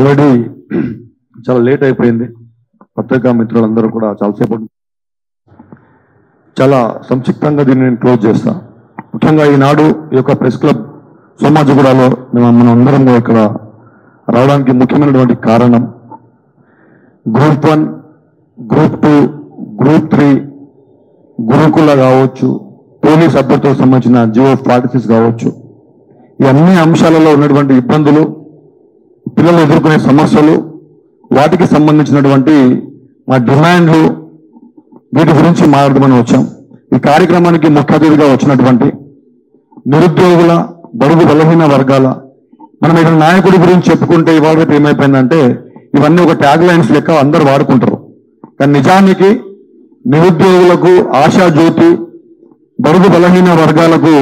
Already చాలా late అయిపోయింది. పత్రికా మిత్రులందరూ కూడా చాలాసేపు చాలా సంక్షిప్తంగా దీన్ని నేను క్లోజ్ చేస్తా. ముఖ్యంగా ఈనాడు ఈ యొక్క ప్రెస్ క్లబ్ సోమాజిగూడలో మనం అందరం ఇక్కడ రావడానికి ముఖ్యమైనటువంటి కారణం గ్రూప్ 1, గ్రూప్ 2, గ్రూప్ 3, గురుకుల కావచ్చు, పోలీస్ అభ్యర్థులకు సంబంధించిన GO46 కావచ్చు, ఈ అన్ని అంశాలలో ఉన్నటువంటి ఇబ్బందులు, పిల్లలు ఎదుర్కొనే సమస్యలు, వాటికి సంబంధించినటువంటి మా డిమాండ్లు, వీటి గురించి మాట్లాడమని వచ్చాం. ఈ కార్యక్రమానికి ముఖ్య అతిథిగా వచ్చినటువంటి నిరుద్యోగుల, బడుగు బలహీన వర్గాల, మనం ఇక్కడ నాయకుడి గురించి చెప్పుకుంటే ఇవాళ రేపు ఏమైపోయిందంటే ఇవన్నీ ఒక ట్యాగ్ లైన్స్ లెక్క అందరూ వాడుకుంటారు. కానీ నిజానికి నిరుద్యోగులకు ఆశాజ్యోతి, బడుగు బలహీన వర్గాలకు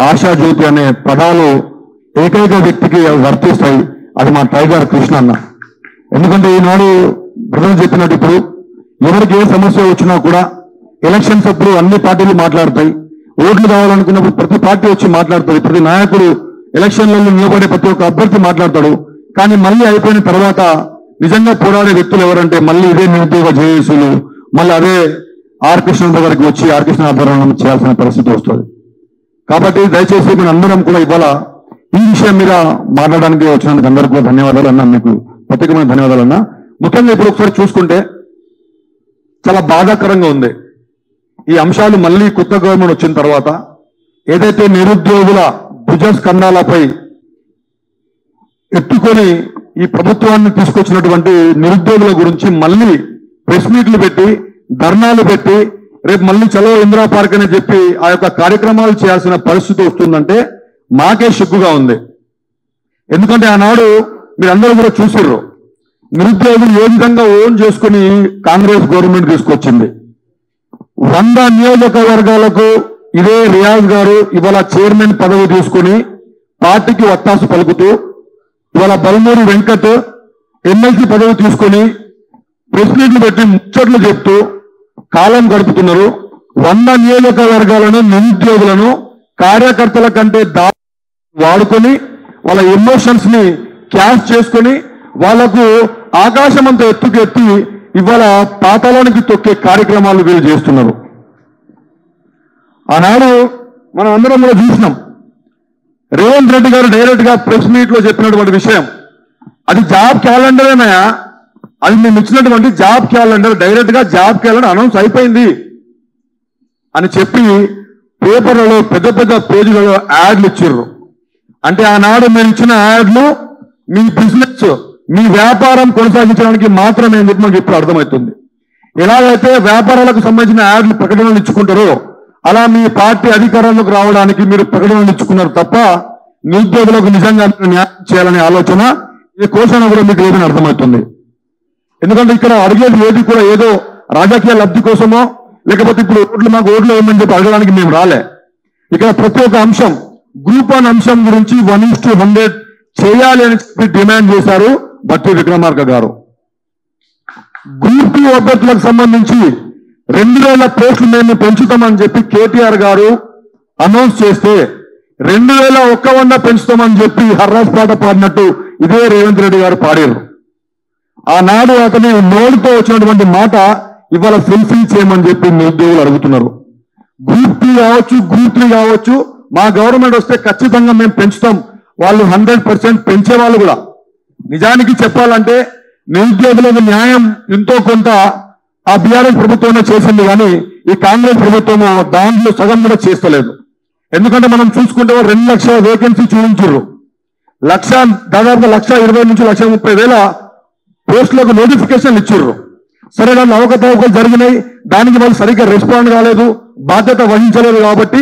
ఆశాజ్యోతి అనే పదాలు ఏకైక వ్యక్తికి వర్తిస్తాయి. అది మా టైగర్ కృష్ణ అన్న. ఎందుకంటే ఈనాడు బ్రదర్ చెప్పినట్టు ఇప్పుడు ఎవరికి ఏ సమస్య వచ్చినా కూడా ఎలక్షన్స్ అప్పుడు అన్ని పార్టీలు మాట్లాడతాయి. ఓట్లు కావాలనుకున్నప్పుడు ప్రతి పార్టీ వచ్చి మాట్లాడుతుంది. ప్రతి నాయకుడు ఎలక్షన్లలో నిలబడే ప్రతి ఒక్క అభ్యర్థి మాట్లాడతాడు. కానీ మళ్ళీ అయిపోయిన తర్వాత నిజంగా పోరాడే వ్యక్తులు ఎవరంటే మళ్ళీ ఇదే నిరుద్యోగ జేఏసీలు, మళ్ళీ అదే ఆర్ కృష్ణ దగ్గరికి వచ్చి ఆర్ కృష్ణ ఆధ్వర్యంలో చేయాల్సిన పరిస్థితి వస్తుంది. కాబట్టి దయచేసి మన అందరం కూడా ఇవాళ ఈ విషయం మీద మాట్లాడడానికి వచ్చినందుకు అందరికీ కూడా ధన్యవాదాలు అన్నా, మీకు ప్రత్యేకమైన ధన్యవాదాలు అన్నా. ముఖ్యంగా ఇప్పుడు ఒకసారి చూసుకుంటే చాలా బాధాకరంగా ఉంది. ఈ అంశాలు మళ్ళీ కొత్త గవర్నమెంట్ వచ్చిన తర్వాత ఏదైతే నిరుద్యోగుల భుజస్కంధాలపై ఎత్తుకొని ఈ ప్రభుత్వాన్ని తీసుకొచ్చినటువంటి నిరుద్యోగుల గురించి మళ్ళీ ప్రెస్ మీట్లు పెట్టి, ధర్నాలు పెట్టి, రేపు మళ్ళీ చలో ఇందిరా పార్క్ అని చెప్పి ఆ యొక్క కార్యక్రమాలు చేయాల్సిన పరిస్థితి వస్తుందంటే మాకే సిగ్గుగా ఉంది. ఎందుకంటే ఆనాడు మీరందరూ కూడా చూసిర్రు నిరుద్యోగులు ఏ విధంగా ఓన్ చేసుకుని కాంగ్రెస్ గవర్నమెంట్ తీసుకొచ్చింది. 100 నియోజకవర్గాలకు ఇదే రియాజ్ గారు ఇవాళ చైర్మన్ పదవి తీసుకుని పార్టీకి వత్తాసు పలుకుతూ, ఇవాళ బల్మూరి వెంకట్ ఎమ్మెల్సీ పదవి తీసుకుని ప్రెస్ మీట్లు పెట్టి ముచ్చట్లు చెప్తూ కాలం గడుపుతున్నారు. 100 నియోజకవర్గాలను, నిరుద్యోగులను కార్యకర్తల కంటే వాడుకొని వాళ్ళ ఎమోషన్స్ ని క్యాష్ చేసుకొని వాళ్లకు ఆకాశం అంతా ఎత్తి ఇవాళ పాతాళానికి తొక్కే కార్యక్రమాలు వీళ్ళు చేస్తున్నారు. ఆనాడు మనం అందరం కూడా చూసినాం. రేవంత్ రెడ్డి గారు డైరెక్ట్ గా ప్రెస్ మీట్ లో చెప్పినటువంటి విషయం, అది జాబ్ క్యాలెండరేనా, అది మేము ఇచ్చినటువంటి జాబ్ క్యాలెండర్, డైరెక్ట్ గా జాబ్ క్యాలెండర్ అనౌన్స్ అయిపోయింది అని చెప్పి పేపర్లలో పెద్ద పెద్ద పేజీలలో యాడ్లు ఇచ్చిర్రు. అంటే ఆనాడు మేము ఇచ్చిన యాడ్లు మీ బిజినెస్, మీ వ్యాపారం కొనసాగించడానికి మాత్రమే అని చెప్పి మనకి ఇప్పుడు అర్థమవుతుంది. ఎలాగైతే వ్యాపారాలకు సంబంధించిన యాడ్లు ప్రకటనలు ఇచ్చుకుంటారో అలా మీ పార్టీ అధికారంలోకి రావడానికి మీరు ప్రకటనలు ఇచ్చుకున్నారు తప్ప నిరుద్యోగులకు నిజంగా న్యాయం చేయాలనే ఆలోచన ఈ కోశాన కూడా మీకు లేదని అర్థమవుతుంది. ఎందుకంటే ఇక్కడ అడిగేది ఏది కూడా ఏదో రాజకీయ లబ్ధి కోసమో లేకపోతే ఇప్పుడు మాకు ఓట్లు వేయమని చెప్పి అడగడానికి మేము రాలే. ఇక్కడ ప్రతి ఒక్క అంశం, గ్రూప్ 1 అంశం గురించి 1:100 చేయాలి అని చెప్పి డిమాండ్ చేశారు బట్టి విక్రమార్క గారు. గ్రూప్ 2 అభ్యర్థులకు సంబంధించి 2000 పోస్టులు మేము పెంచుతామని చెప్పి కేటీఆర్ గారు అనౌన్స్ చేస్తే 2100 పెంచుతామని చెప్పి హర్రాజ్ పాట పాడినట్టు ఇదే రేవంత్ రెడ్డి గారు పాడారు. ఆనాడు అతని నోటితో వచ్చినటువంటి మాట ఇవాళ ఫుల్ఫిల్ చేయమని చెప్పి నిరుద్యోగులు అడుగుతున్నారు. గ్రూప్ 2 కావచ్చు, గ్రూప్ 3 కావచ్చు, మా గవర్నమెంట్ వస్తే ఖచ్చితంగా మేము పెంచుతాం. వాళ్ళు 100% పెంచేవాళ్ళు కూడా. నిజానికి చెప్పాలంటే నిరుద్యోగులకు న్యాయం ఎంతో కొంత ఆ బీఆర్ఎస్ ప్రభుత్వమే చేసింది, కానీ ఈ కాంగ్రెస్ ప్రభుత్వం దాంట్లో సగం కూడా చేస్తలేదు. ఎందుకంటే మనం చూసుకుంటే 2 లక్షల వేకెన్సీ చూపించారు. దాదాపు 1,20,000 నుంచి 1,30,000 పోస్టులకు నోటిఫికేషన్లు ఇచ్చారు. సరే, దాని అవకతవకలు జరిగినాయి, దానికి వాళ్ళు సరిగ్గా రెస్పాండ్ కాలేదు, బాధ్యత వహించలేదు. కాబట్టి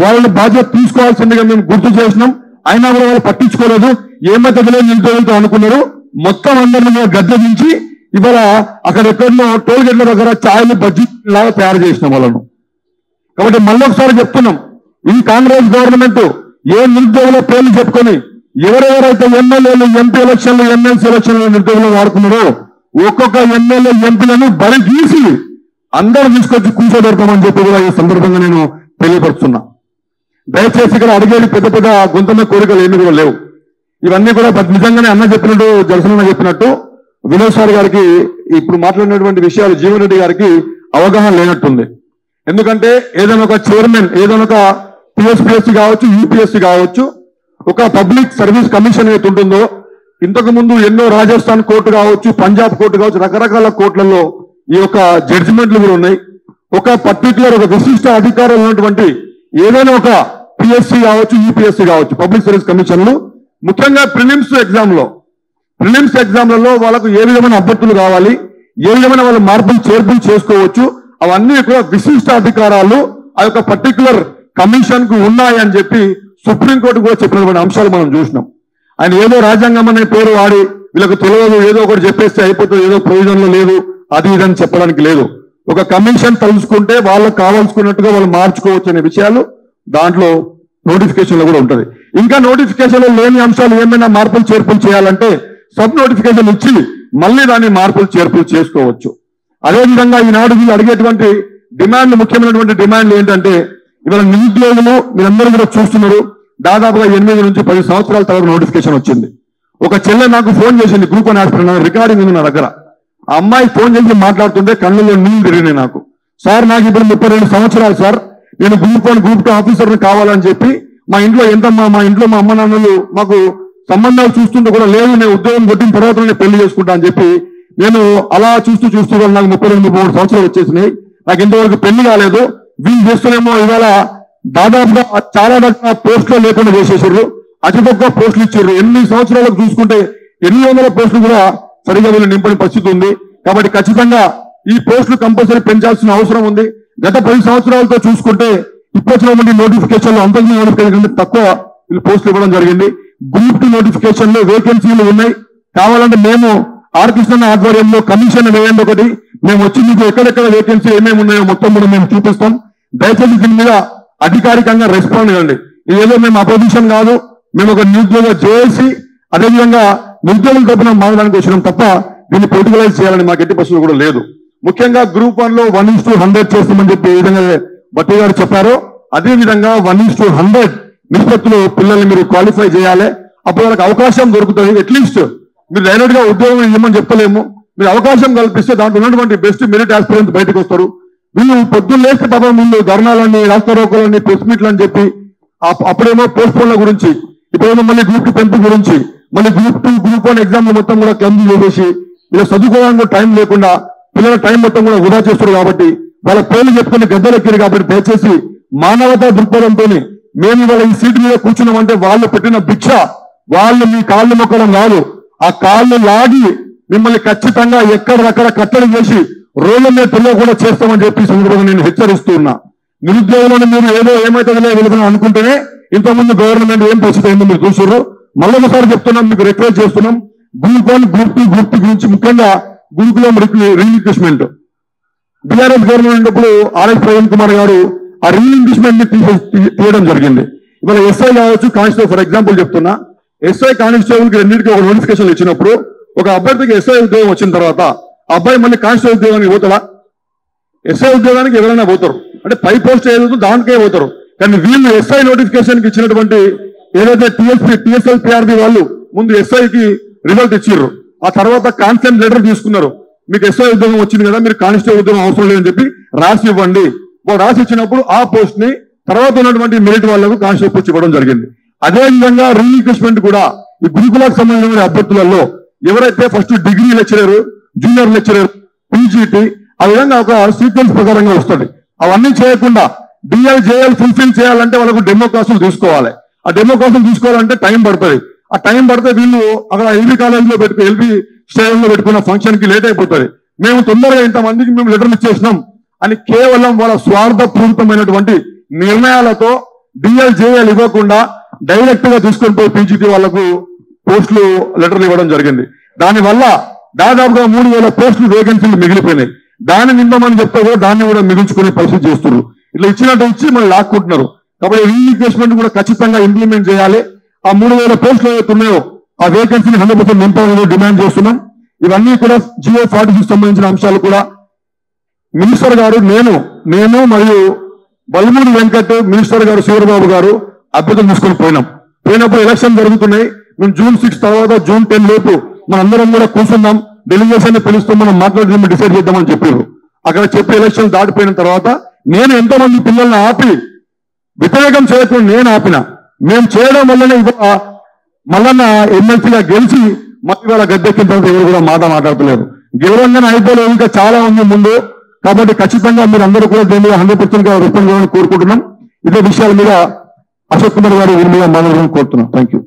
వాళ్ళని బాధ్యత తీసుకోవాల్సిందిగా మేము గుర్తు చేసినాం. అయినా కూడా వాళ్ళు పట్టించుకోలేదు. ఏమైతే నిరుద్యోగులతో అనుకున్నారు, మొత్తం అందరినీ గద్దె దించి ఇవాళ అక్కడ ఎక్కడో టోల్ గేట్ల దగ్గర ఛాయలు బజ్జీ లాగా తయారు చేసినాం వాళ్ళను. కాబట్టి మళ్ళీ ఒకసారి చెప్తున్నాం, ఈ కాంగ్రెస్ గవర్నమెంట్ ఏ నిరుద్యోగుల పేర్లు చెప్పుకొని ఎవరెవరైతే ఎమ్మెల్యేలు, ఎంపీ ఎలక్షన్లు, ఎమ్మెల్సీ ఎలక్షన్లు నిరుద్యోగులు వాడుకున్నారో ఒక్కొక్క ఎమ్మెల్యే, ఎంపీలను బలి తీసి అందరూ తీసుకొచ్చి కూర్చోబెడతామని చెప్పి కూడా ఈ సందర్భంగా నేను తెలియపరుస్తున్నా. దయచేసి ఇక్కడ అడిగేది పెద్ద పెద్ద గుంతమ్మ కోరికలు ఏమి కూడా లేవు. ఇవన్నీ కూడా నిజంగానే అన్న చెప్పినట్టు, జలసన్న చెప్పినట్టు వినోద్ సార్ గారికి ఇప్పుడు మాట్లాడినటువంటి విషయాలు జీవన్ రెడ్డి గారికి అవగాహన లేనట్టుంది. ఎందుకంటే ఏదైనా ఒక చైర్మన్, ఏదైనా ఒక టీఎస్పీఎస్సీ కావచ్చు, యూపీఎస్సీ కావచ్చు, ఒక పబ్లిక్ సర్వీస్ కమిషన్ ఏది ఉంటుందో, ఇంతకు ముందు ఎన్నో రాజస్థాన్ కోర్టు కావచ్చు, పంజాబ్ కోర్టు కావచ్చు, రకరకాల కోర్టులలో ఈ యొక్క జడ్జిమెంట్లు కూడా ఉన్నాయి. ఒక పర్టికులర్ ఒక విశిష్ట అధికారులు ఉన్నటువంటి ఏదైనా ఒక పిఎస్సీ కావచ్చు, యూపీఎస్సీ కావచ్చు, పబ్లిక్ సర్వీస్ కమిషన్లు ముఖ్యంగా ప్రిలిమ్స్ ఎగ్జామ్లలో వాళ్ళకు ఏ విధమైన అభ్యర్థులు కావాలి, ఏ విధమైన వాళ్ళు మార్పులు చేర్పులు చేసుకోవచ్చు, అవన్నీ కూడా విశిష్ట అధికారాలు ఆ యొక్క పర్టికులర్ కమిషన్ కు ఉన్నాయని చెప్పి సుప్రీంకోర్టు కూడా చెప్పినటువంటి అంశాలు మనం చూసినాం. ఆయన ఏదో రాజ్యాంగం అనే పేరు వాడి వీళ్ళకు తెలియదు, ఏదో ఒకటి చెప్పేస్తే అయిపోతుంది, ఏదో ప్రయోజనంలో లేదు, అది ఇదని చెప్పడానికి లేదు. ఒక కమిషన్ తలుచుకుంటే వాళ్ళకు కావాల్సుకున్నట్టుగా వాళ్ళు మార్చుకోవచ్చు అనే విషయాలు దాంట్లో నోటిఫికేషన్ లో కూడా ఉంటది. ఇంకా నోటిఫికేషన్ లో లేని అంశాలు ఏమైనా మార్పులు చేర్పులు చేయాలంటే సబ్ నోటిఫికేషన్ ఇచ్చి మళ్ళీ దాన్ని మార్పులు చేర్పులు చేసుకోవచ్చు. అదేవిధంగా ఈనాడు వీళ్ళు అడిగేటువంటి డిమాండ్లు, ముఖ్యమైనటువంటి డిమాండ్లు ఏంటంటే, ఇవాళ నిరుద్యోగులు మీరందరూ కూడా చూస్తున్నారు, దాదాపుగా 8 నుంచి 10 సంవత్సరాల తర్వాత నోటిఫికేషన్ వచ్చింది. ఒక చెల్లె నాకు ఫోన్ చేసింది, గ్రూప్ 1 ఆస్పిరెంట్, రికార్డింగ్ ఉంది నా దగ్గర. ఆ అమ్మాయి ఫోన్ చేసి మాట్లాడుతుంటే కళ్ళలో నీళ్లు తిరిగినాయి నాకు. సార్ నాకు ఇప్పుడు 32 సంవత్సరాలు సార్, నేను గ్రూప్ 1 గ్రూప్ 2 ఆఫీసర్ని కావాలని చెప్పి మా ఇంట్లో మా ఇంట్లో మా అమ్మ నాన్నలు మాకు సంబంధాలు చూస్తుంటే కూడా లేదు, నేను ఉద్యోగం కొట్టిన తర్వాత నేను పెళ్లి చేసుకుంటా అని చెప్పి నేను అలా చూస్తూ నాకు 32-33 సంవత్సరాలు వచ్చేసినాయి, నాకు ఇంతవరకు పెళ్లి కాలేదు. వీళ్ళు చేస్తూనేమో ఇవాళ దాదాపుగా చాలా రకాల పోస్టులు లేకుండా చేసేసారు, అతి తక్కువ పోస్టులు ఇచ్చారు. 8 సంవత్సరాలకు చూసుకుంటే 800 పోస్టులు కూడా సరిగా వీళ్ళు నింపని పరిస్థితి ఉంది. కాబట్టి ఖచ్చితంగా ఈ పోస్టులు కంపల్సరీ పెంచాల్సిన అవసరం ఉంది. గత 10 సంవత్సరాలతో చూసుకుంటే ఇప్పటికీ నోటిఫికేషన్లు అంతకు నోటిఫికేషన్ తక్కువ వీళ్ళు పోస్టులు ఇవ్వడం జరిగింది. గ్రూప్ 2 నోటిఫికేషన్లు వేకెన్సీలు ఉన్నాయి. కావాలంటే మేము ఆర్ కృష్ణ ఆధ్వర్యంలో కమిషన్ వేయండి ఒకటి, మేము వచ్చి మీకు ఎక్కడెక్కడ వేకెన్సీ ఏమేమి ఉన్నాయో మొత్తం కూడా మేము చూపిస్తాం. దయచేసి దీని మీద అధికారికంగా రెస్పాండ్ ఇవ్వండి. ఇదేదో మేము అపోజిషన్ కాదు, మేము ఒక నిరుద్యోగ జేఏసీ, అదేవిధంగా నిరుద్యోగుల తరపున మారడానికి వచ్చినాం తప్ప దీన్ని పొలిటికలైజ్ చేయాలని మాకు ఎట్టి పరిస్థితులు కూడా లేదు. ముఖ్యంగా గ్రూప్ 1 లో 1:100 చేస్తామని చెప్పి ఏ విధంగా భట్టి గారు చెప్పారో అదే విధంగా 1:100 నిష్పత్తిలో పిల్లల్ని మీరు క్వాలిఫై చేయాలి. అప్పుడు వాళ్ళకి అవకాశం దొరుకుతుంది. అట్లీస్ట్ మీరు డైరెక్ట్ గా ఉద్యోగం ఇవ్వమని చెప్పలేము, మీరు అవకాశం కల్పిస్తే దాంట్లో ఉన్నటువంటి బెస్ట్ మెరిట్ ఆస్పిరెంట్స్ బయటకు వస్తారు. వీళ్ళు పొద్దున్న లేస్తే పాపం ముందు ధర్నాలని, రాష్ట్ర రోకోలని, ప్రెస్ మీట్లు అని చెప్పి అప్పుడేమో పోస్ట్ పోన్ల గురించి, ఇప్పుడేమో మళ్ళీ గ్రూప్ 2 పెంపు గురించి, మళ్ళీ గ్రూప్ 2 గ్రూప్ 1 ఎగ్జామ్ మొత్తం కూడా క్యాన్సిల్ చేసేసి ఇలా చదువుకోవడానికి టైం లేకుండా పిల్లల టైం మొత్తం కూడా వృధా చేస్తారు. కాబట్టి వాళ్ళ పేర్లు చెప్పుకుని గద్దెలెక్కారు. కాబట్టి దయచేసి మానవతా దృక్పథంతో మేము ఇవాళ ఈ సీటు మీద కూర్చున్నామంటే వాళ్ళు పెట్టిన భిక్ష, వాళ్ళు మీ కాళ్ళు మొక్కడం కాదు, ఆ కాళ్ళు లాగి మిమ్మల్ని ఖచ్చితంగా ఎక్కడక్కడ కట్టడి చేసి రోడ్ల మీద పిల్లలు కూడా చేస్తామని చెప్పి సందర్భంగా నేను హెచ్చరిస్తూ ఉన్నా. నిరుద్యోగులను మీరు ఏదో ఏమైతుందో వెళుతున్నా అనుకుంటేనే ఇంతకుముందు గవర్నమెంట్ ఏం పరిస్థితి అయిందో మీరు చూసారు. మళ్ళొకసారి చెప్తున్నాం, మీకు రిక్వెస్ట్ చేస్తున్నాం, గ్రూప్ 1 గ్రూప్ 2 గ్రూప్ 3 గురించి ముఖ్యంగా గురుకులం రీఇంక్రిష్మెంట్ బీఆర్ఎస్ గవర్నమెంట్ అప్పుడు ఆర్ఎస్ ప్రవీణ్ కుమార్ గారు ఆ రీఇంక్రిష్మెంట్ ని తీయడం జరిగింది. ఇవాళ ఎస్ఐ కావచ్చు, కానిస్టేబుల్, ఫర్ ఎగ్జాంపుల్ చెప్తున్నా, ఎస్ఐ కానిస్టేబుల్ కి రెండింటికి ఒక నోటిఫికేషన్ ఇచ్చినప్పుడు ఒక అభ్యర్థికి ఎస్ఐ ఉద్యోగం వచ్చిన తర్వాత ఆ అబ్బాయి మళ్ళీ కానిస్టేబుల్ ఉద్యోగానికి పోతాడా? ఎస్ఐ ఉద్యోగానికి ఎవరైనా పోతారు, అంటే పై పోస్ట్ ఏదో దానికే పోతారు. కానీ వీళ్ళు ఎస్ఐ నోటిఫికేషన్ కి ఇచ్చినటువంటి ఏదైతే టిఎస్ఎల్ పిఆర్బి వాళ్ళు ముందు ఎస్ఐకి రిజల్ట్ ఇచ్చిర్రు, ఆ తర్వాత కాన్సెంట్ లెటర్ తీసుకున్నారు, మీకు ఎస్ఐ ఉద్యోగం వచ్చింది కదా, మీరు కానిస్టేబుల్ ఉద్యోగం అవసరం లేదని చెప్పి రాసి ఇవ్వండి. రాసి ఇచ్చినప్పుడు ఆ పోస్ట్ ని తర్వాత ఉన్నటువంటి మెరిట్ వాళ్లకు కానిస్టేబుల్ పోస్ట్ ఇవ్వడం జరిగింది. అదే విధంగా రీఇంక్రిష్మెంట్ కూడా ఈ గురుకులకు సంబంధించిన అభ్యర్థులలో ఎవరైతే first degree lecturer, junior lecturer, PGT, ఆ విధంగా ఒక సీక్వెన్స్ ప్రకారంగా వస్తుంది. అవన్నీ చేయకుండా డిఎల్ జేఎల్ ఫుల్ఫిల్ చేయాలంటే వాళ్ళకు డెమో క్లాసులు తీసుకోవాలి. ఆ డెమో క్లాసులు తీసుకోవాలంటే టైం పడుతుంది. ఆ టైం పడితే వీళ్ళు అక్కడ ఎల్బీ కాలేజీలో ఎల్బీ స్టేడియంలో పెట్టుకున్న ఫంక్షన్ కి లేట్ అయిపోతుంది. మేము తొందరగా ఇంతమందికి మేము లెటర్లు ఇచ్చేసినాం అని కేవలం వాళ్ళ స్వార్థపూరితమైనటువంటి నిర్ణయాలతో డిఎల్ జేఎల్ ఇవ్వకుండా డైరెక్ట్ గా తీసుకొని పోయి పీజీటీ వాళ్లకు పోస్టులు లెటర్లు ఇవ్వడం జరిగింది. దానివల్ల దాదాపుగా 3000 పోస్టులు వేకెన్సీలు మిగిలిపోయినాయి. దాన్ని నింపమని చెప్తే కూడా దాన్ని కూడా మిగుల్చుకునే పరిస్థితి చేస్తున్నారు. ఇట్లా ఇచ్చినట్టు ఇచ్చి మళ్ళీ లాక్కుంటున్నారు. కాబట్టి రీఇంక్రిష్మెంట్ కూడా ఖచ్చితంగా ఇంప్లిమెంట్ చేయాలి. ఆ 3000 పోస్టులు ఏవైతే ఉన్నాయో ఆ వేకెన్సీని 100% నింపాలని డిమాండ్ చేస్తున్నాం. ఇవన్నీ కూడా జియో 46 సంబంధించిన అంశాలు కూడా మినిస్టర్ గారు, నేను మరియు బల్మూరి వెంకట్, మినిస్టర్ గారు శివబాబు గారు అభ్యర్థులు తీసుకొని పోయినప్పుడు ఎలక్షన్ జరుగుతున్నాయి. మేము June 6 తర్వాత June 10 లోపు మనందరం కూడా కూర్చుందాం, డెలిగేషన్ పిలుస్తూ మనం మాట్లాడి డిసైడ్ చేద్దామని చెప్పారు. అక్కడ చెప్పి ఎలక్షన్ దాటిపోయిన తర్వాత నేను ఎంతో మంది పిల్లల్ని ఆపి వ్యతిరేకం చేయకుండా నేను ఆపిన. మేము చేయడం వల్లనే ఇవాళ మల్లన్న ఎమ్మెల్సీగా గెలిచి మళ్ళీ వాళ్ళ గద్దెక్కిన తర్వాత ఎవరు కూడా మాట్లాడతలేరు. గెలవంగానే అయిపోలేదు, ఇంకా చాలా ఉంది ముందు. కాబట్టి ఖచ్చితంగా మీరు అందరూ కూడా దీని మీద 100% గా రెస్పాండ్ కావాలని కోరుకుంటున్నాం. ఇదే విషయాల మీద అశోక్ కుమార్ గారు వీరి మీద మాట్లాడాలని కోరుతున్నాం. Thank you.